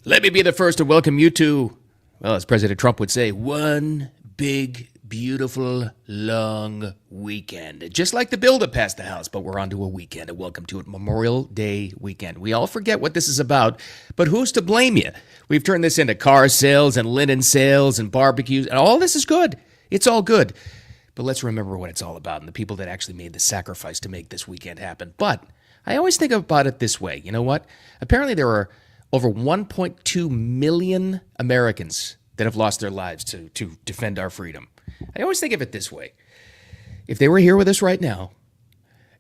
Let me be the first to welcome you to, well, as President Trump would say, one big, beautiful, long weekend. Just like the bill that passed the House, but we're on to a weekend. And welcome to it, Memorial Day weekend. We all forget what this is about, but who's to blame you? We've turned this into car sales and linen sales and barbecues, and all this is good. It's all good. But let's remember what it's all about and the people that actually made the sacrifice to make this weekend happen. But I always think about it this way. You know what? Apparently there are over 1.2 million Americans that have lost their lives to defend our freedom. I always think of it this way. If they were here with us right now,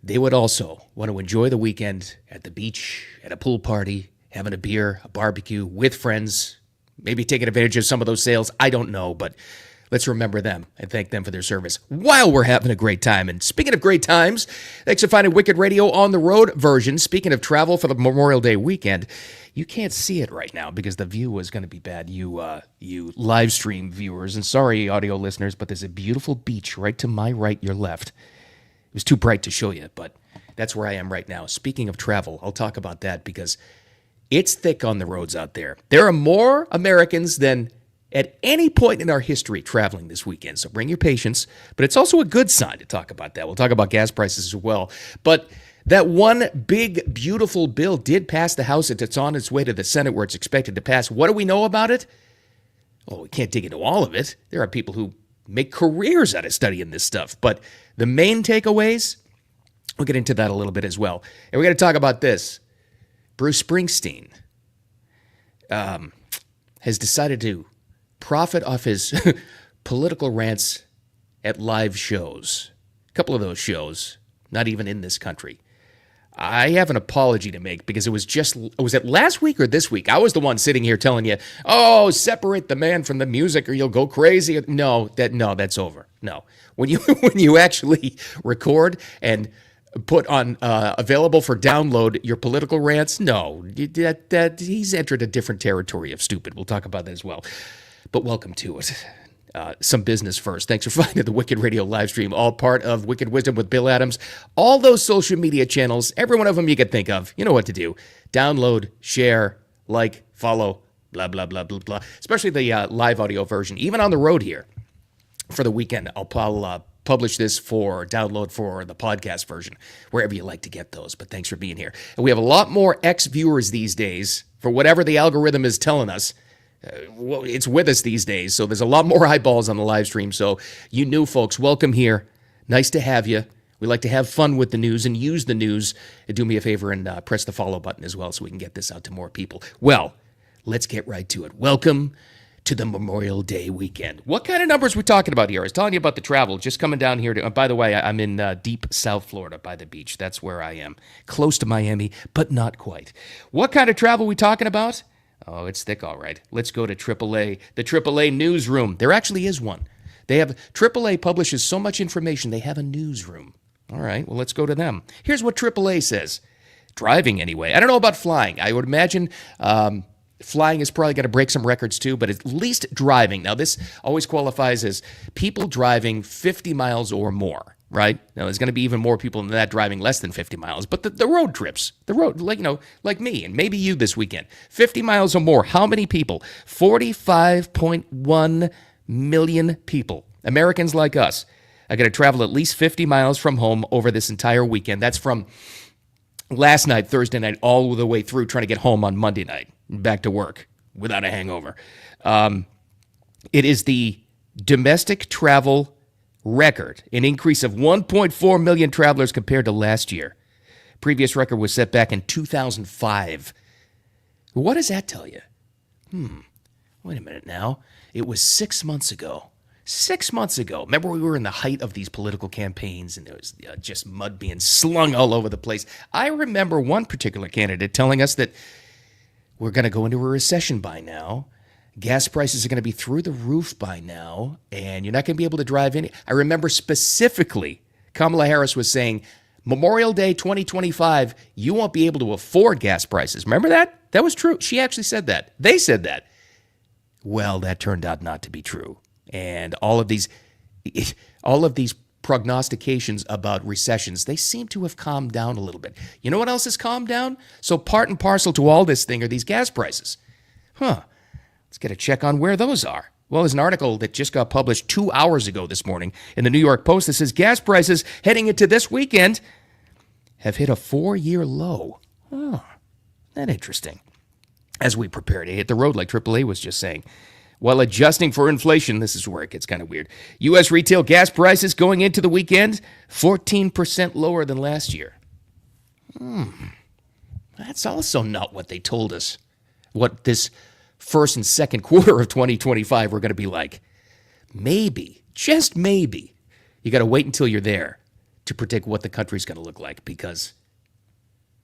they would also want to enjoy the weekend at the beach, at a pool party, having a beer, a barbecue with friends, maybe taking advantage of some of those sales. I don't know, but let's remember them and thank them for their service while we're having a great time. And speaking of great times, thanks for finding Wicked Radio on the road version. Speaking of travel for the Memorial Day weekend, you can't see it right now because the view is going to be bad, you live stream viewers. And sorry, audio listeners, but there's a beautiful beach right to my right, your left. It was too bright to show you, but that's where I am right now. Speaking of travel, I'll talk about that because it's thick on the roads out there. There are more Americans than at any point in our history traveling this weekend. So bring your patience, but it's also a good sign to talk about that. We'll talk about gas prices as well. But that one big, beautiful bill did pass the House. It's on its way to the Senate where it's expected to pass. What do we know about it? Oh, we can't dig into all of it. There are people who make careers out of studying this stuff. But the main takeaways, we'll get into that a little bit as well. And we're going to talk about this. Bruce Springsteen has decided to profit off his political rants at live shows. A couple of those shows, not even in this country. I have an apology to make because was it last week or this week? I was the one sitting here telling you, oh, separate the man from the music or you'll go crazy. No, that's over. No. When you actually record and put on available for download your political rants, no, that he's entered a different territory of stupid. We'll talk about that as well. But welcome to it. Some business first. Thanks for finding the Wicked Radio live stream, all part of Wicked Wisdom with Bill Adams. All those social media channels, every one of them you can think of, you know what to do. Download, share, like, follow, blah, blah, blah, blah, blah. Especially the live audio version. Even on the road here for the weekend, I'll publish this for download for the podcast version, wherever you like to get those. But thanks for being here. And we have a lot more ex-viewers these days for whatever the algorithm is telling us. Well, it's with us these days, so there's a lot more eyeballs on the live stream. So you new folks, welcome here. Nice to have you. We like to have fun with the news and use the news. Do me a favor and press the follow button as well so we can get this out to more people. Well, let's get right to it. Welcome to the Memorial Day weekend. What kind of numbers are we talking about here? I was telling you about the travel, just coming down here to, by the way, I'm in deep South Florida by the beach. That's where I am. Close to Miami, but not quite. What kind of travel are we talking about? Oh, it's thick, all right. Let's go to AAA, the AAA newsroom. There actually is one. AAA publishes so much information, they have a newsroom. All right, well, let's go to them. Here's what AAA says. Driving, anyway. I don't know about flying. I would imagine flying is probably going to break some records, too, but at least driving. Now, this always qualifies as people driving 50 miles or more. Right? Now, there's going to be even more people than that driving less than 50 miles. But the road trips, like me and maybe you this weekend, 50 miles or more. How many people? 45.1 million people, Americans like us, are going to travel at least 50 miles from home over this entire weekend. That's from last night, Thursday night, all the way through trying to get home on Monday night, back to work without a hangover. It is the domestic travel record, an increase of 1.4 million travelers compared to last year. Previous record was set back in 2005. What does that tell you? Wait a minute now. It was 6 months ago. 6 months ago. Remember we were in the height of these political campaigns and there was just mud being slung all over the place. I remember one particular candidate telling us that we're going to go into a recession by now. Gas prices are going to be through the roof by now, and you're not going to be able to drive any. I remember specifically Kamala Harris was saying, Memorial Day 2025, you won't be able to afford gas prices. Remember that? That was true. She actually said that. They said that. Well, that turned out not to be true. And all of these prognostications about recessions, they seem to have calmed down a little bit. You know what else has calmed down? So part and parcel to all this thing are these gas prices. Let's get a check on where those are. Well, there's an article that just got published 2 hours ago this morning in the New York Post that says gas prices heading into this weekend have hit a 4-year low. Oh, that's interesting. As we prepare to hit the road, like AAA was just saying. While adjusting for inflation, this is where it gets kind of weird. U.S. retail gas prices going into the weekend, 14% lower than last year. That's also not what they told us, what this first and second quarter of 2025 were going to be like. Maybe, just maybe, you got to wait until you're there to predict what the country's going to look like, because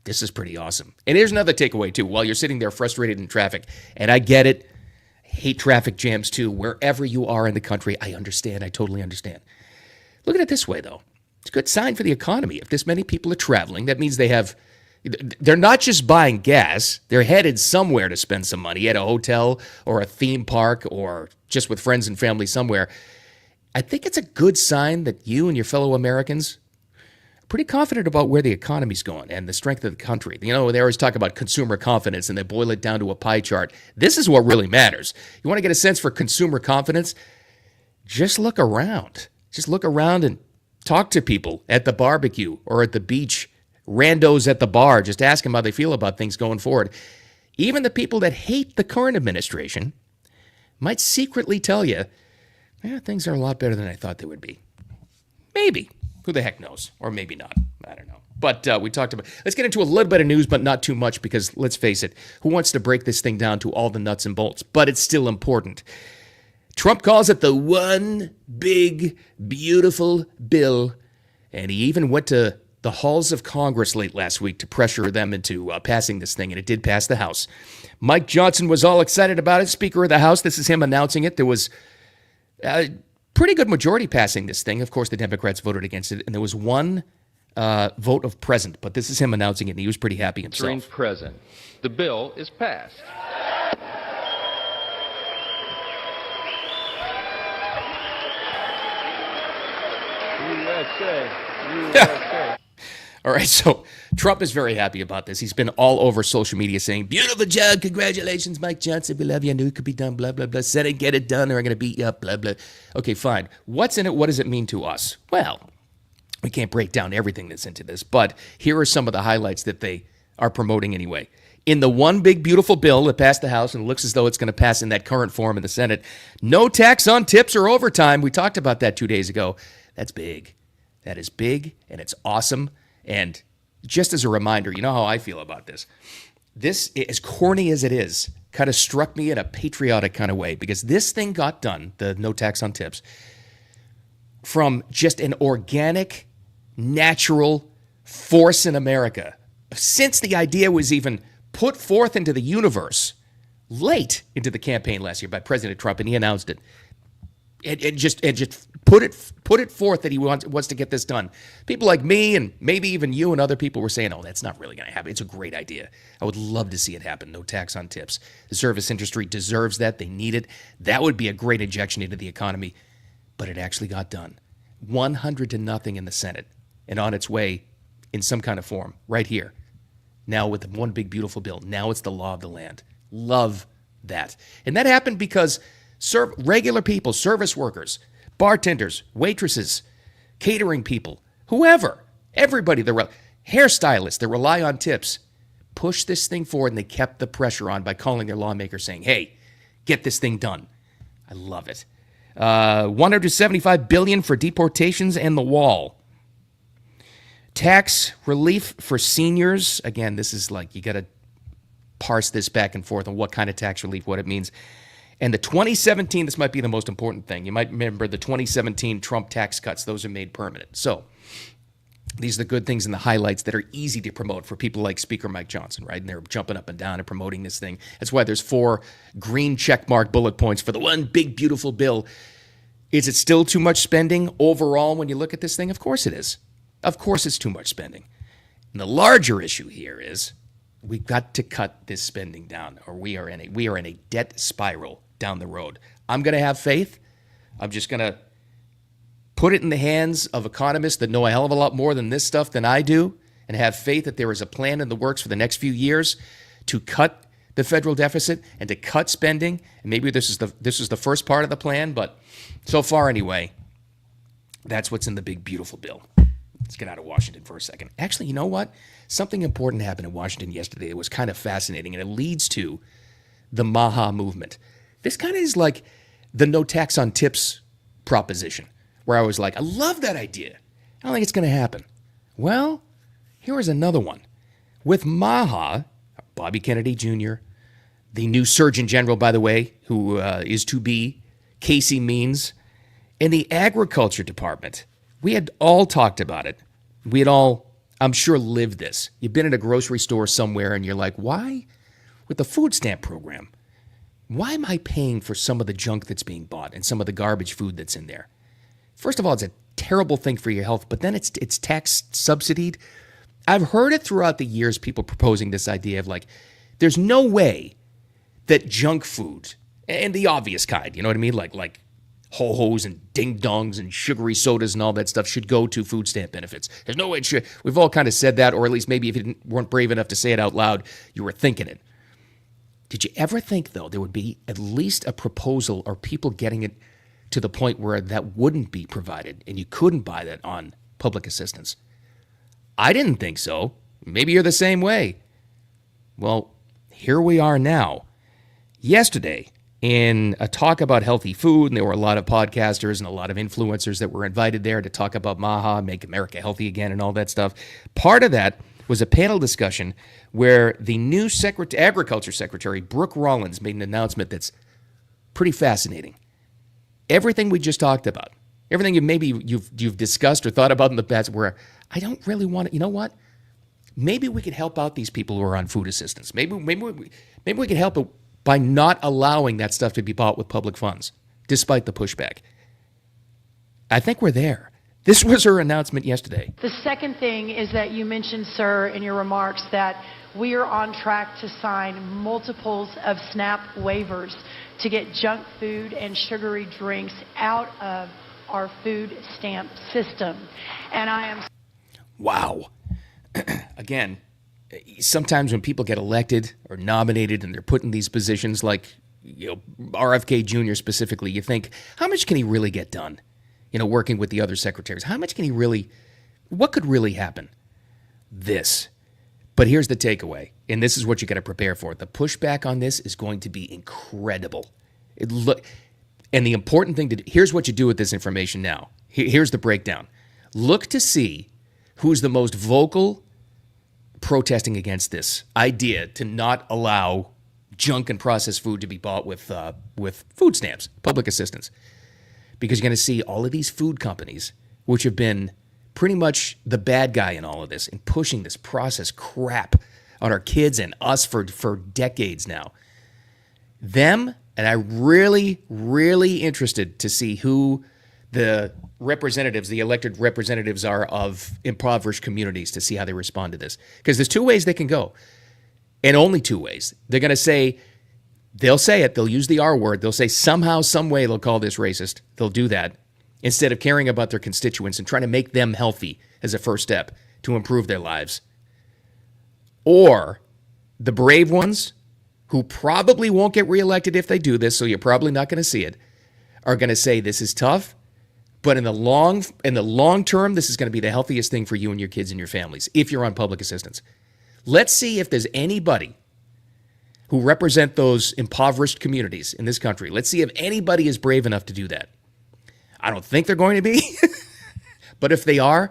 this is pretty awesome. And here's another takeaway, too. While you're sitting there frustrated in traffic, and I get it, I hate traffic jams, too. Wherever you are in the country, I understand. I totally understand. Look at it this way, though. It's a good sign for the economy. If this many people are traveling, that means they're not just buying gas. They're headed somewhere to spend some money, at a hotel or a theme park or just with friends and family somewhere. I think it's a good sign that you and your fellow Americans are pretty confident about where the economy's going and the strength of the country. You know, they always talk about consumer confidence and they boil it down to a pie chart. This is what really matters. You want to get a sense for consumer confidence? Just look around. Just look around and talk to people at the barbecue or at the beach, randos at the bar. Just ask them how they feel about things going forward. Even the people that hate the current administration might secretly tell you, things are a lot better than I thought they would be. Maybe. Who the heck knows? Or maybe not. I don't know. But we talked about, let's get into a little bit of news, but not too much, because let's face it, who wants to break this thing down to all the nuts and bolts? But it's still important. Trump calls it the one big, beautiful bill. And he even went to the halls of Congress late last week to pressure them into passing this thing, and it did pass the House. Mike Johnson was all excited about it, Speaker of the House. This is him announcing it. There was a pretty good majority passing this thing. Of course, the Democrats voted against it, and there was one vote of present, but this is him announcing it, and he was pretty happy himself. Present. The bill is passed. USA. All right, so Trump is very happy about this. He's been all over social media saying, beautiful job, congratulations, Mike Johnson, we love you, I knew it could be done, blah, blah, blah. Said it, get it done, or I'm going to beat you up, blah, blah. Okay, fine. What's in it? What does it mean to us? Well, we can't break down everything that's into this, but here are some of the highlights that they are promoting anyway. In the one big, beautiful bill that passed the House and looks as though it's going to pass in that current form in the Senate, no tax on tips or overtime. We talked about that 2 days ago. That's big. That is big, and it's awesome. And just as a reminder, you know how I feel about this. This, as corny as it is, kind of struck me in a patriotic kind of way, because this thing got done, the no tax on tips, from just an organic, natural force in America. Since the idea was even put forth into the universe late into the campaign last year by President Trump, and he announced it. And just put it forth that he wants to get this done. People like me and maybe even you and other people were saying, oh, that's not really going to happen. It's a great idea. I would love to see it happen. No tax on tips. The service industry deserves that. They need it. That would be a great injection into the economy. But it actually got done. 100-0 in the Senate, and on its way in some kind of form right here. Now with the one big, beautiful bill. Now it's the law of the land. Love that. And that happened because regular people, service workers, bartenders, waitresses, catering people, whoever, everybody, hairstylists that rely on tips, pushed this thing forward, and they kept the pressure on by calling their lawmakers saying, hey, get this thing done. I love it. $175 billion for deportations and the wall. Tax relief for seniors. Again, this is like, you got to parse this back and forth on what kind of tax relief, what it means. And the 2017, this might be the most important thing. You might remember the 2017 Trump tax cuts. Those are made permanent. So these are the good things and the highlights that are easy to promote for people like Speaker Mike Johnson, right? And they're jumping up and down and promoting this thing. That's why there's 4 green checkmark bullet points for the one big, beautiful bill. Is it still too much spending overall when you look at this thing? Of course it is. Of course it's too much spending. And the larger issue here is we've got to cut this spending down, or we are in a debt spiral down the road. I'm going to have faith. I'm just going to put it in the hands of economists that know a hell of a lot more than this stuff than I do, and have faith that there is a plan in the works for the next few years to cut the federal deficit and to cut spending. And maybe this is the first part of the plan, but so far anyway, that's what's in the big, beautiful bill. Let's get out of Washington for a second. Actually, you know what? Something important happened in Washington yesterday. It was kind of fascinating, and it leads to the MAHA movement. This kind of is like the no tax on tips proposition, where I was like, I love that idea. I don't think it's going to happen. Well, here is another one. With MAHA, Bobby Kennedy Jr., the new Surgeon General, by the way, who is to be, Casey Means, in the Agriculture Department, we had all talked about it. We had all, I'm sure, lived this. You've been at a grocery store somewhere and you're like, why, with the food stamp program, why am I paying for some of the junk that's being bought and some of the garbage food that's in there? First of all, it's a terrible thing for your health, but then it's tax subsidied. I've heard it throughout the years, people proposing this idea of like, there's no way that junk food, and the obvious kind, you know what I mean? Like ho-hos and ding-dongs and sugary sodas and all that stuff should go to food stamp benefits. There's no way it should. We've all kind of said that, or at least maybe if you weren't brave enough to say it out loud, you were thinking it. Did you ever think, though, there would be at least a proposal or people getting it to the point where that wouldn't be provided and you couldn't buy that on public assistance? I didn't think so. Maybe you're the same way. Well, here we are now. Yesterday, in a talk about healthy food, and there were a lot of podcasters and a lot of influencers that were invited there to talk about MAHA, Make America Healthy Again, and all that stuff. Part of that was a panel discussion where the new Agriculture Secretary, Brooke Rollins, made an announcement that's pretty fascinating. Everything we just talked about, everything you've discussed or thought about in the past, where I don't really want to, you know what? Maybe we could help out these people who are on food assistance. Maybe we could help by not allowing that stuff to be bought with public funds, despite the pushback. I think we're there. This was her announcement yesterday. The second thing is that you mentioned, sir, in your remarks that we are on track to sign multiples of SNAP waivers to get junk food and sugary drinks out of our food stamp system. And I am... Wow. Again, sometimes when people get elected or nominated and they're put in these positions like, RFK Jr. specifically, you think, how much can he really get done? Working with the other secretaries. How much can he really, what could really happen? This. But here's the takeaway, and this is what you got to prepare for. The pushback on this is going to be incredible. And the important thing here's what you do with this information now. Here's the breakdown. Look to see who's the most vocal protesting against this idea to not allow junk and processed food to be bought with food stamps, public assistance. Because you're going to see all of these food companies, which have been pretty much the bad guy in all of this and pushing this processed crap on our kids and us for decades now. Them, and I'm really, really interested to see who the representatives, the elected representatives are of impoverished communities, to see how they respond to this. Because there's two ways they can go, and only two ways. They're going to say, they'll say it, they'll use the R word, they'll say somehow, some way they'll call this racist. They'll do that instead of caring about their constituents and trying to make them healthy as a first step to improve their lives. Or the brave ones, who probably won't get reelected if they do this, so you're probably not going to see it, are going to say this is tough, but in the long term, this is going to be the healthiest thing for you and your kids and your families if you're on public assistance. Let's see if there's anybody who represent those impoverished communities in this country. Let's see if anybody is brave enough to do that. I don't think they're going to be, but if they are,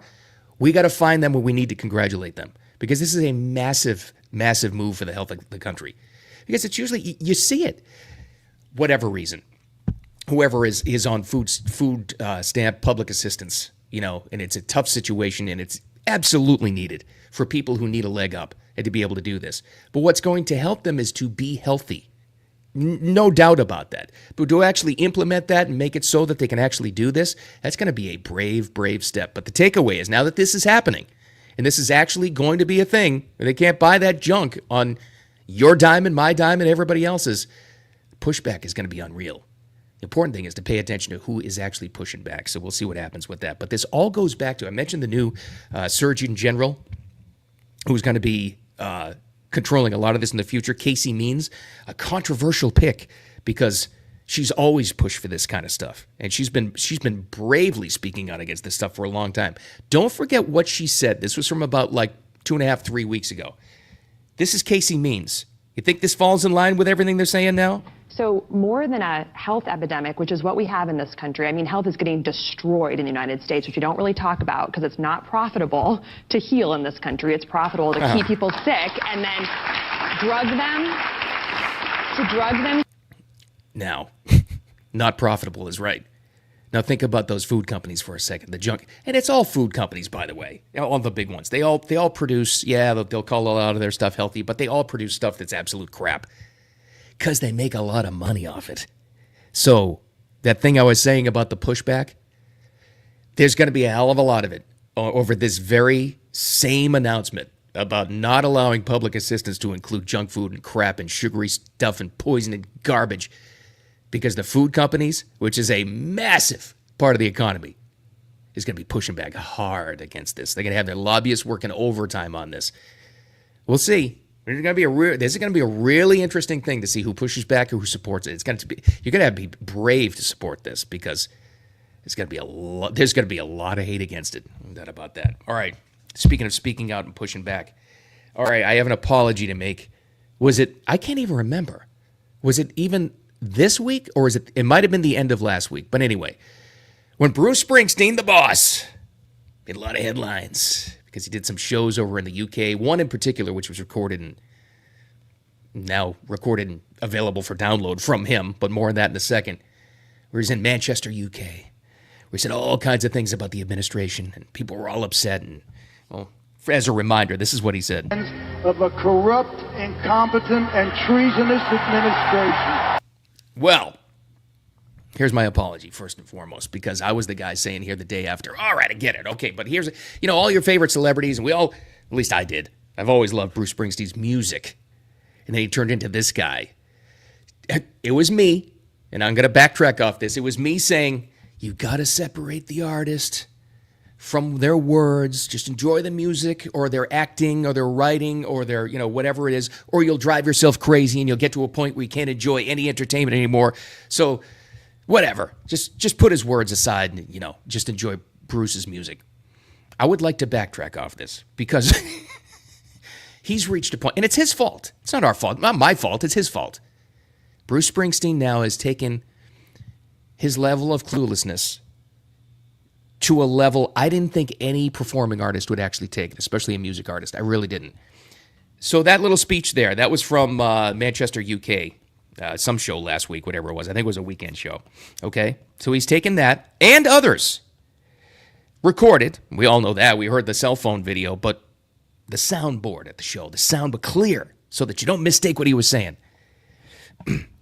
we got to find them where we need to congratulate them, because this is a massive, massive move for the health of the country. Because it's usually, you see it, whatever reason, whoever is on food stamp public assistance, and it's a tough situation and it's absolutely needed for people who need a leg up and to be able to do this. But what's going to help them is to be healthy. No doubt about that. But to actually implement that and make it so that they can actually do this, that's going to be a brave, brave step. But the takeaway is, now that this is happening, and this is actually going to be a thing, and they can't buy that junk on your dime and my dime and everybody else's, pushback is going to be unreal. The important thing is to pay attention to who is actually pushing back. So we'll see what happens with that. But this all goes back to, I mentioned the new Surgeon General, who's going to be controlling a lot of this in the future. Casey Means, a controversial pick because she's always pushed for this kind of stuff. And she's been bravely speaking out against this stuff for a long time. Don't forget what she said. This was from about like 2.5, 3 weeks ago. This is Casey Means. You think this falls in line with everything they're saying now? So more than a health epidemic, which is what we have in this country, I mean, health is getting destroyed in the United States, which you don't really talk about because it's not profitable to heal in this country. It's profitable to keep people sick and then drug them. Now, not profitable is right. Now think about those food companies for a second. The junk, and it's all food companies, by the way. All the big ones. They all produce. Yeah, they'll call a lot of their stuff healthy, but they all produce stuff that's absolute crap because they make a lot of money off it. So that thing I was saying about the pushback, there's going to be a hell of a lot of it over this very same announcement about not allowing public assistance to include junk food and crap and sugary stuff and poison and garbage. Because the food companies, which is a massive part of the economy, is going to be pushing back hard against this. They're going to have their lobbyists working overtime on this. We'll see. This is going to be a really interesting thing to see who pushes back or who supports it. You're going to have to be brave to support this because there's going to be a lot of hate against it. No doubt about that. All right. Speaking of speaking out and pushing back. All right. I have an apology to make. I can't even remember. Was it even this week, or it might have been the end of last week. But anyway, when Bruce Springsteen, the boss, made a lot of headlines because he did some shows over in the UK, one in particular which was recorded and available for download from him, but more on that in a second, where he's in Manchester, UK, where he said all kinds of things about the administration, and people were all upset. And, well, as a reminder, this is what he said. Of a corrupt, incompetent, and treasonous administration. Well, here's my apology, first and foremost, because I was the guy saying here the day after, all right, I get it. Okay, but here's, all your favorite celebrities, and at least I did. I've always loved Bruce Springsteen's music. And then he turned into this guy. It was me, and I'm going to backtrack off this. It was me saying, you got to separate the artist from their words. Just enjoy the music or their acting or their writing or their, whatever it is, or you'll drive yourself crazy and you'll get to a point where you can't enjoy any entertainment anymore. So whatever, just put his words aside and, just enjoy Bruce's music. I would like to backtrack off this because he's reached a point, and it's his fault. It's not our fault, not my fault, it's his fault. Bruce Springsteen now has taken his level of cluelessness to a level I didn't think any performing artist would actually take it, especially a music artist. I really didn't. So that little speech there, that was from Manchester, UK, some show last week, whatever it was. I think it was a weekend show. Okay? So he's taken that and others, recorded. We all know that. We heard the cell phone video, but the soundboard at the show, the sound but clear so that you don't mistake what he was saying.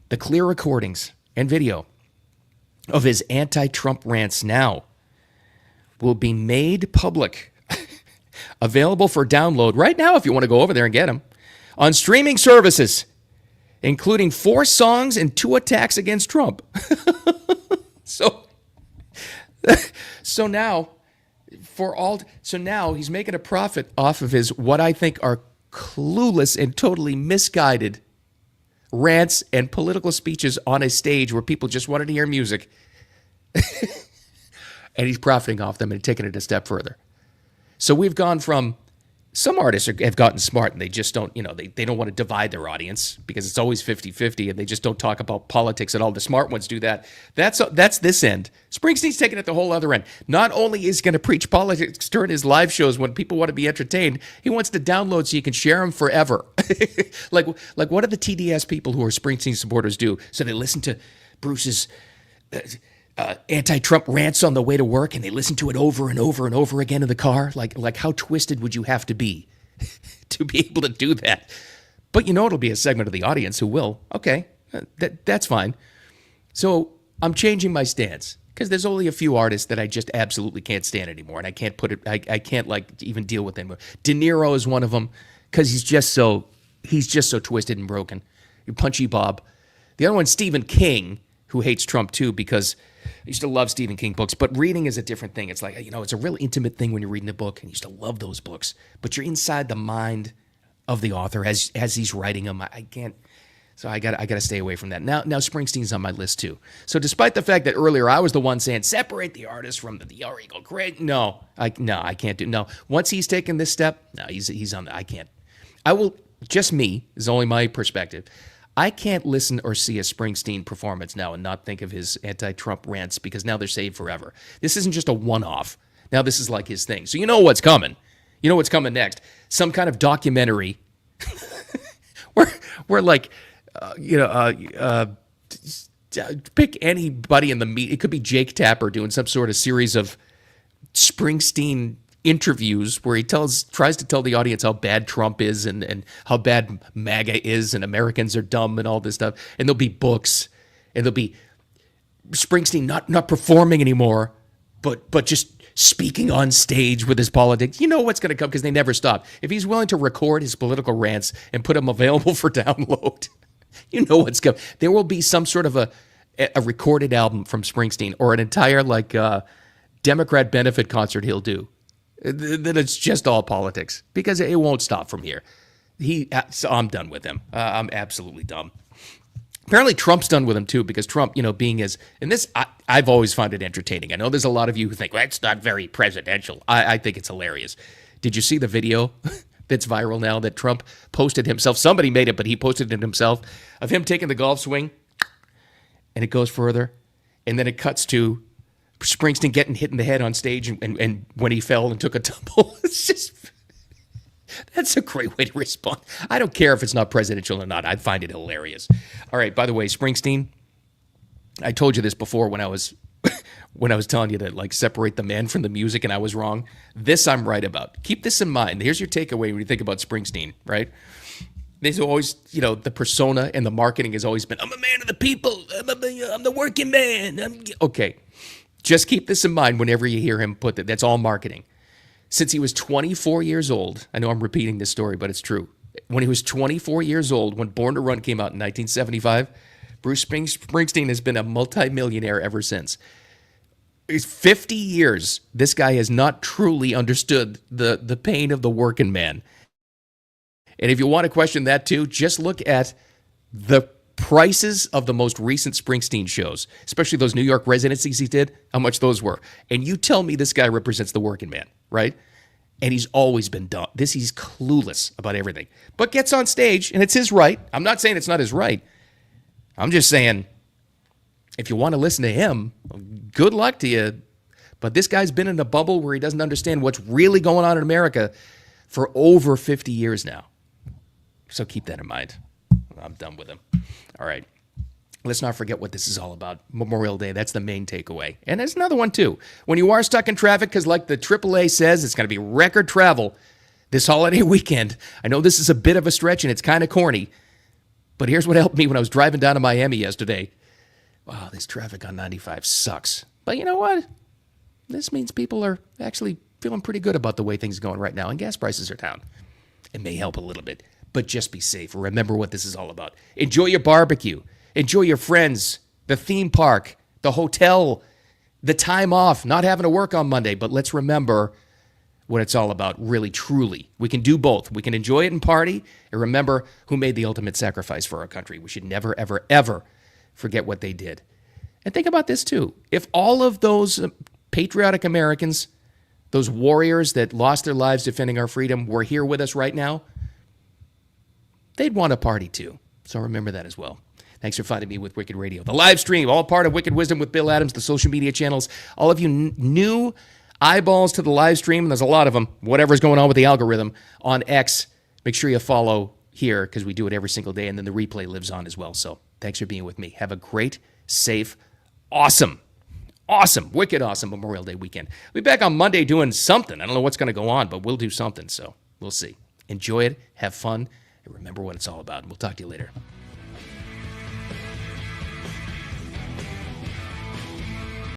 The clear recordings and video of his anti-Trump rants now will be made public, available for download right now if you want to go over there and get them, on streaming services, including 4 songs and 2 attacks against Trump. So now he's making a profit off of his, what I think are clueless and totally misguided rants and political speeches on a stage where people just wanted to hear music. And he's profiting off them and taking it a step further. So we've gone from, some artists have gotten smart and they just don't, they don't want to divide their audience because it's always 50-50 and they just don't talk about politics at all. The smart ones do that. That's this end. Springsteen's taking it the whole other end. Not only is he going to preach politics during his live shows when people want to be entertained, he wants to download so you can share them forever. like what do the TDS people who are Springsteen supporters do? So they listen to Bruce's anti-Trump rants on the way to work, and they listen to it over and over and over again in the car. Like how twisted would you have to be able to do that? But it'll be a segment of the audience who will. Okay, that's fine. So I'm changing my stance because there's only a few artists that I just absolutely can't stand anymore, and I can't put it. I can't even deal with them. De Niro is one of them because he's just so twisted and broken. Punchy Bob. The other one's Stephen King, who hates Trump too because I used to love Stephen King books, but reading is a different thing. It's like, it's a real intimate thing when you're reading a book, and I used to love those books. But you're inside the mind of the author as he's writing them. I can't. So I got to stay away from that. Now Springsteen's on my list too. So despite the fact that earlier I was the one saying separate the artist from the illegal create, I can't do. No, once he's taken this step, no, he's on. I can't. I will. Just me is only my perspective. I can't listen or see a Springsteen performance now and not think of his anti-Trump rants because now they're saved forever. This isn't just a one-off. Now this is like his thing. So you know what's coming. You know what's coming next. Some kind of documentary where like, pick anybody in the media. It could be Jake Tapper doing some sort of series of Springsteen interviews where he tries to tell the audience how bad Trump is and how bad MAGA is and Americans are dumb and all this stuff. And there'll be books and there'll be Springsteen not performing anymore, but just speaking on stage with his politics. You know what's going to come because they never stop. If he's willing to record his political rants and put them available for download, you know what's coming. There will be some sort of a recorded album from Springsteen or an entire Democrat benefit concert he'll do. Then it's just all politics because it won't stop from here. So I'm done with him. I'm absolutely done. Apparently Trump's done with him too because Trump, being as, and this, I've always found it entertaining. I know there's a lot of you who think, well, it's not very presidential. I think it's hilarious. Did you see the video that's viral now that Trump posted himself? Somebody made it, but he posted it himself of him taking the golf swing and it goes further and then it cuts to Springsteen getting hit in the head on stage and when he fell and took a tumble. It's just, that's a great way to respond. I don't care if it's not presidential or not. I find it hilarious. All right, by the way, Springsteen, I told you this before when I was telling you to separate the man from the music and I was wrong. This I'm right about. Keep this in mind. Here's your takeaway when you think about Springsteen, right? There's always, the persona and the marketing has always been, I'm a man of the people. I'm the working man. Okay. Just keep this in mind whenever you hear him put that. That's all marketing. Since he was 24 years old, I know I'm repeating this story, but it's true. When he was 24 years old, when Born to Run came out in 1975, Bruce Springsteen has been a multimillionaire ever since. It's 50 years. This guy has not truly understood the pain of the working man. And if you want to question that too, just look at the prices of the most recent Springsteen shows, especially those New York residencies he did, how much those were. And you tell me this guy represents the working man, right? And he's always been dumb. He's clueless about everything, but gets on stage and it's his right. I'm not saying it's not his right. I'm just saying, if you want to listen to him, good luck to you. But this guy's been in a bubble where he doesn't understand what's really going on in America for over 50 years now. So keep that in mind. I'm done with him. All right. Let's not forget what this is all about. Memorial Day, that's the main takeaway. And there's another one, too. When you are stuck in traffic, because like the AAA says, it's going to be record travel this holiday weekend. I know this is a bit of a stretch, and it's kind of corny. But here's what helped me when I was driving down to Miami yesterday. Wow, this traffic on 95 sucks. But you know what? This means people are actually feeling pretty good about the way things are going right now, and gas prices are down. It may help a little bit. But just be safe. Remember what this is all about. Enjoy your barbecue. Enjoy your friends, the theme park, the hotel, the time off, not having to work on Monday. But let's remember what it's all about, really, truly. We can do both. We can enjoy it and party and remember who made the ultimate sacrifice for our country. We should never, ever, ever forget what they did. And think about this, too. If all of those patriotic Americans, those warriors that lost their lives defending our freedom, were here with us right now, they'd want to party too. So remember that as well. Thanks for finding me with Wicked Radio. The live stream, all part of Wicked Wisdom with Bill Adams, the social media channels. All of you new eyeballs to the live stream, and there's a lot of them, whatever's going on with the algorithm on X, make sure you follow here because we do it every single day, and then the replay lives on as well. So thanks for being with me. Have a great, safe, awesome, wicked awesome Memorial Day weekend. We'll be back on Monday doing something. I don't know what's going to go on, but we'll do something. So we'll see. Enjoy it. Have fun. Remember what it's all about. We'll talk to you later.